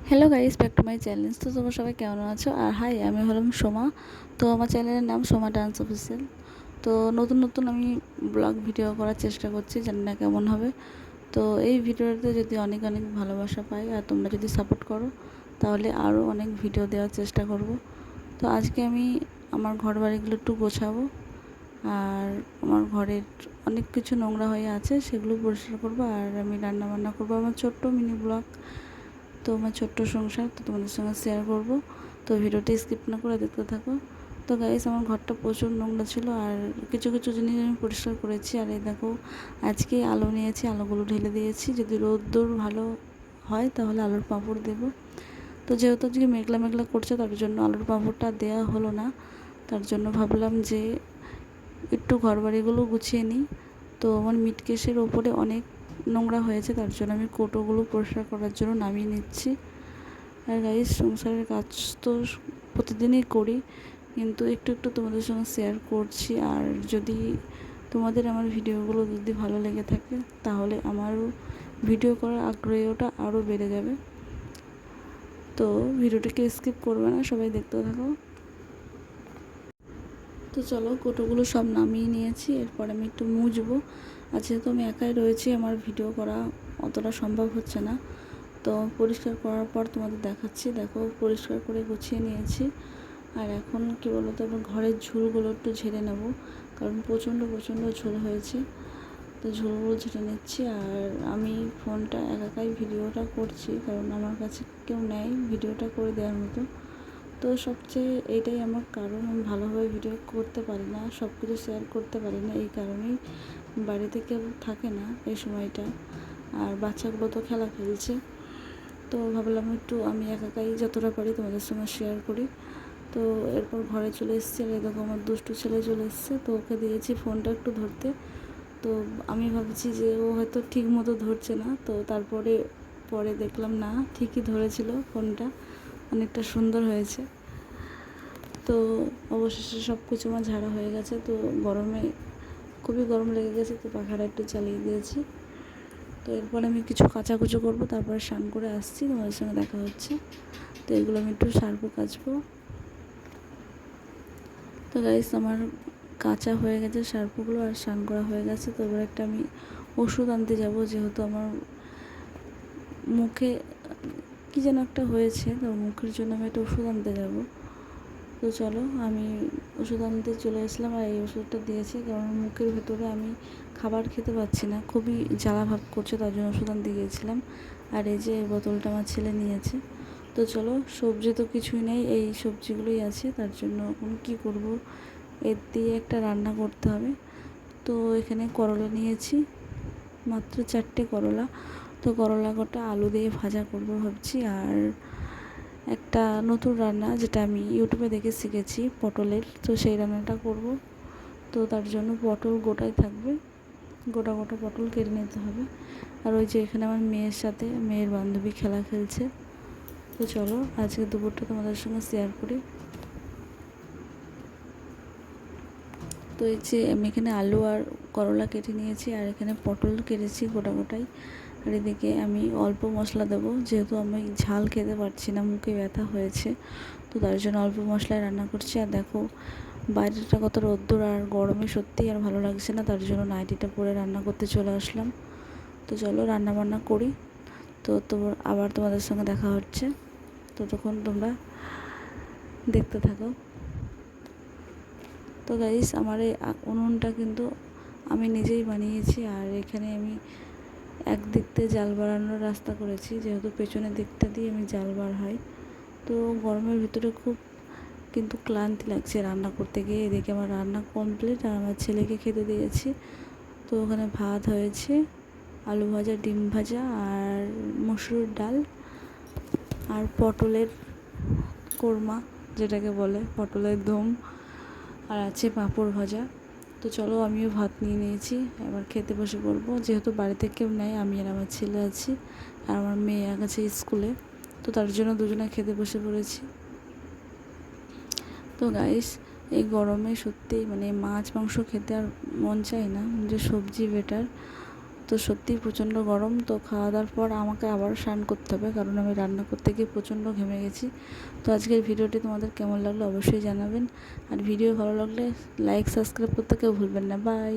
Hello guys, back to my channel. তো তোমরা সবাই কেমন আছো? আর হাই, আমি হলাম সোমা। তো আমার চ্যানেলের নাম সোমা ডান্স অফিসিয়াল। তো নতুন নতুন আমি ব্লগ ভিডিও করার চেষ্টা করছি, জানি না কেমন হবে। তো এই ভিডিওতে যদি অনেক অনেক ভালোবাসা পাই আর তোমরা যদি সাপোর্ট করো, তাহলে আরও অনেক ভিডিও দেওয়ার চেষ্টা করব। তো আজকে আমি আমার ঘর বাড়িগুলো একটু গোছাবো, আর আমার ঘরের অনেক কিছু নোংরা হয়ে আছে, সেগুলো পরিষ্কার করবো। আর আমি রান্না বান্না করবো, আমার ছোট্ট মিনি ব্লগ। তো আমার ছোট্ট সংসার, তো তোমাদের সঙ্গে শেয়ার করব। তো ভিডিওটা স্কিপ না করে দেখতে থাকো। তো গাইস, আমার ঘরটা প্রচুর নোংরা ছিল, আর কিছু কিছু জিনিস আমি পরিষ্কার করেছি। আর এই দেখো, আজকে আলু নিয়েছি, আলুগুলো ঢেলে দিয়েছি। যদি রোদ্দুর ভালো হয় তাহলে আলুর পাঁপড় দেবো। তো যেহেতু আজকে মেঘলা মেঘলা করছে, তার জন্য আলুর পাঁপড়টা দেওয়া হলো না। তার জন্য ভাবলাম যে একটু ঘরবাড়িগুলো গুছিয়ে নিই। তো আমার মিট কেসের ওপরে অনেক নোংরা হয়েছে, তার জন্য আমি কৌটোগুলো পরিষ্কার করার জন্য নামিয়ে নিচ্ছি। আর গাইস, সংসারের কাজ তো প্রতিদিনই করি, কিন্তু একটু একটু তোমাদের সঙ্গে শেয়ার করছি। আর যদি তোমাদের আমার ভিডিওগুলো যদি ভালো লেগে থাকে, তাহলে আমারও ভিডিও করার আগ্রহটা আরও বেড়ে যাবে। তো ভিডিওটাকে স্কিপ করবে না, সবাই দেখতে থাকো। তো চলো, কোটোগুলো সব নামিয়ে নিয়েছি, এরপর আমি একটু মুছবো। আর যেহেতু আমি একাই রয়েছি, আমার ভিডিও করা অতটা সম্ভব হচ্ছে না। তো পরিষ্কার করার পর তোমাদের দেখাচ্ছি। দেখো, পরিষ্কার করে গুছিয়ে নিয়েছি। আর এখন কী বলো তো, এবার ঘরের ঝুলগুলো একটু ঝেড়ে নেব, কারণ প্রচণ্ড প্রচণ্ড ঝুল হয়েছে। তো ঝুলগুলো ঝেড়ে নিচ্ছি। আর আমি ফোনটা একাই ভিডিওটা করছি, কারণ আমার কাছে কেউ নেই ভিডিওটা করে দেওয়ার মতো। তো সবচেয়ে এইটাই আমার কারণ, আমি ভালোভাবে ভিডিও করতে পারি না, সব কিছু শেয়ার করতে পারি না। এই কারণেই বাড়িতে কেউ থাকে না এই সময়টা, আর বাচ্চাগুলো তো খেলা খেলছে। তো ভাবলাম একটু আমি একাই যতটা পারি তোমাদের সঙ্গে শেয়ার করি। তো এরপর ঘরে চলে এসেছি। আর দেখো, আমার দুষ্টু ছেলে চলে এসছে, তো ওকে দিয়েছি ফোনটা একটু ধরতে। তো আমি ভাবছি যে ও হয়তো ঠিক মতো ধরছে না, তো তারপরে পরে দেখলাম না, ঠিকই ধরেছিল ফোনটা, অনেকটা সুন্দর হয়েছে। তো অবশেষে সব কিছু আমার ঝাড়া হয়ে গেছে। তো গরমে খুবই গরম লেগে গেছে, তো পাখাটা একটু চালিয়ে দিয়েছি। তো এরপর আমি কিছু কাচাকুচো করবো, তারপরে স্নান করে আসছি, তোমাদের সঙ্গে দেখা হচ্ছে। তো এগুলো আমি একটু সারবো, কাচবো। তো গাইস, আমার কাঁচা হয়ে গেছে শ্যাম্পুগুলো, আর স্নান করা হয়ে গেছে। তো এবার একটা আমি ওষুধ আনতে যাব, যেহেতু আমার মুখে কী যেন একটা হয়েছে, তো মুখের জন্য আমি একটা ওষুধ আনতে যাব। তো চলো, আমি ওষুধ আনতে চলে আসলাম। আর এই ওষুধটা দিয়েছে, কারণ মুখের ভেতরে আমি খাবার খেতে পাচ্ছি না, খুবই জ্বালা ভাব করছে, তার জন্য ওষুধ আনতে গিয়েছিলাম। আর এই যে বোতলটা আমার ছেলে নিয়েছে। তো চলো, সবজি তো কিছুই নেই, এই সবজিগুলোই আছে, তার জন্য এখন কী করব, এর দিয়ে একটা রান্না করতে হবে। তো এখানে করলা নিয়েছি, মাত্র 4টে করলা। তো করলা কটা আলু দিয়ে ভাজা করব ভাবছি। আর একটা নতুন রান্না, যেটা আমি ইউটিউবে দেখে শিখেছি, পটলের, তো সেই রান্নাটা করব। তো তার জন্য পটল গোটাই থাকবে, গোটা গোটা পটল কেটে নিতে হবে। আর ওই যে এখানে আমার মেয়ের সাথে মেয়ের বান্ধবী খেলা খেলছে। তো চলো, আজকে দুপুরটা তোমাদের সঙ্গে শেয়ার করি। তো এই যে আমি এখানে আলু আর করলা কেটে নিয়েছি, আর এখানে পটল কেটেছি গোটা গোটাই। আর এদিকে আমি অল্প মশলা দেবো, যেহেতু আমি ঝাল খেতে পারছি না, মুখে ব্যথা হয়েছে, তো তার জন্য অল্প মশলায় রান্না করছি। আর দেখো, বাইরেটা কত রোদ্দুর, আর গরমে সত্যিই আর ভালো লাগছে না, তার জন্য নাইটিটা পরে রান্না করতে চলে আসলাম। তো চলো, রান্না বান্না করি। তো আবার তোমাদের সঙ্গে দেখা হচ্ছে, ততক্ষণ তোমরা দেখতে থাকো। তো গাইস, আমার এই উনুনটা কিন্তু আমি নিজেই বানিয়েছি। আর এখানে আমি একদিক দিয়ে জাল বাড়ানোর রাস্তা করেছি, যেহেতু পেছনের দিকটা দিয়ে আমি জাল বার হয়। তো গরমের ভিতরে খুব কিন্তু ক্লান্তি লাগছে রান্না করতে গিয়ে। এদিকে আমার রান্না কমপ্লিট, আর আমার ছেলেকে খেতে দিয়েছি। তো ওখানে ভাত হয়েছে, আলু ভাজা, ডিম ভাজা, আর মসুর ডাল, আর পটলের কোরমা, যেটাকে বলে পটলের দম, আর আছে পাঁপড় ভাজা। তো চলো, আমিও ভাত নিয়ে নিয়েছি, এবার খেতে বসে পড়বো। যেহেতু বাড়িতে কেউ নেই, আমি আর আমার ছেলে আছি, আর আমার মেয়ে গেছে স্কুলে, তো তার জন্য দুজনে খেতে বসে পড়েছি। তো গাইস, এই গরমে সত্যিই মানে মাছ মাংস খেতে আর মন চায় না, যে সবজি বেটার। তো তো সত্যিই প্রচণ্ড গরম। তো খাওয়া দাওয়ার পর আমাকে আবারও স্নান করতে হবে, কারণ আমি রান্না করতে গিয়ে প্রচণ্ড ঘেমে গেছি। তো আজকের ভিডিওটি তোমাদের কেমন লাগলো অবশ্যই জানাবেন, আর ভিডিও ভালো লাগলে লাইক সাবস্ক্রাইব করতে কেউ ভুলবেন না। বাই।